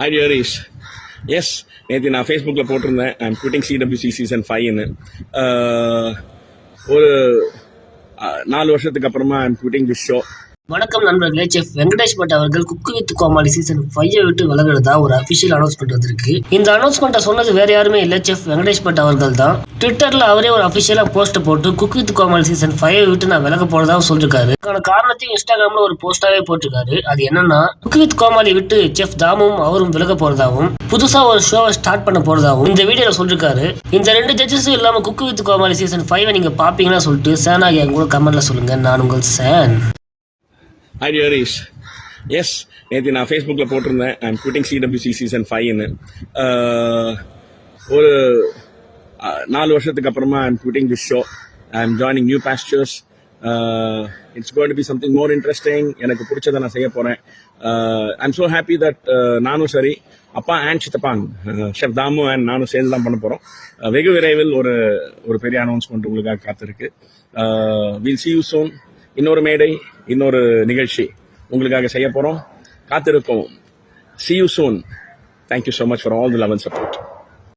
Hi dearies. S நேற்று நான் ஃபேஸ்புக்கில் போட்டிருந்தேன் ஐம் குவிட்டிங் சிடபிள்யூசி சீசன் 5ன்னு. ஒரு 4 வருஷத்துக்கு அப்புறமா ஐம் குவிட்டிங் திஸ் ஷோ. வணக்கம் நண்பர்களே. செஃப் வெங்கடேஷ் பட் அவர்கள் குக்கு வித் கோமாளி சீசன் 5 விட்டு விலகிறதா ஒரு அபிஷியல் அனௌன்ஸ்மெண்ட் வந்திருக்கு. இந்த அனௌன்ஸ்மெண்ட்டை சொன்னது வேற யாருமே இல்லை, செஃப் வெங்கடேஷ் பட் அவர்கள் தான். ட்விட்டர்ல அவரே ஒரு அபிஷியலா போஸ்ட் போட்டு குக்கு வித் கோமாளி சீசன் 5 விட்டு நான் விலக போறதா சொல்லிருக்காரு. அதுக்கான காரணத்தையும் இன்ஸ்டாகிராம்ல ஒரு போஸ்டாவே போட்டிருக்காரு. அது என்னன்னா, குக்கு வித் கோமாளி விட்டு செஃப் தாமும் அவரும் விலக போறதாவும் புதுசா ஒரு ஷோவை ஸ்டார்ட் பண்ண போறதாவும் இந்த வீடியோல சொல்லிருக்காரு. இந்த 2 ஜட்ஜஸும் இல்லாம குக்கு வித் கோமாளி சீசன் 5 நீங்க பாப்பீங்கன்னா சொல்லிட்டு சேனா என் கூட கமெண்ட்ல சொல்லுங்க. நான் உங்கள் சேன். Hi dearies. எஸ் நேற்று நான் ஃபேஸ்புக்கில் போட்டிருந்தேன் ஐம் குவிட்டிங் சிடபிள்யூசி சீசன் 5ன்னு. ஒரு 4 வருஷத்துக்கு அப்புறமா I'm quitting this show. I'm joining new pastors. It's going to be something more interesting. எனக்கு பிடிச்சதை நான் செய்ய போகிறேன். ஐம் ஸோ ஹாப்பி தட் நானும் சரி அப்பா அண்ட் சித்தப்பாங் ஷெஃப் தாமு அண்ட் நானும் சேர்ந்து தான் பண்ண போகிறோம். வெகு விரைவில் ஒரு பெரிய அனௌன்ஸ்மெண்ட் உங்களுக்காக காத்திருக்கு. Will see you soon. இன்னொரு மேடை, இன்னொரு நிகழ்ச்சி உங்களுக்காக செய்ய போகிறோம். காத்திருக்கோம். See you soon. Thank you so much for all the love and support.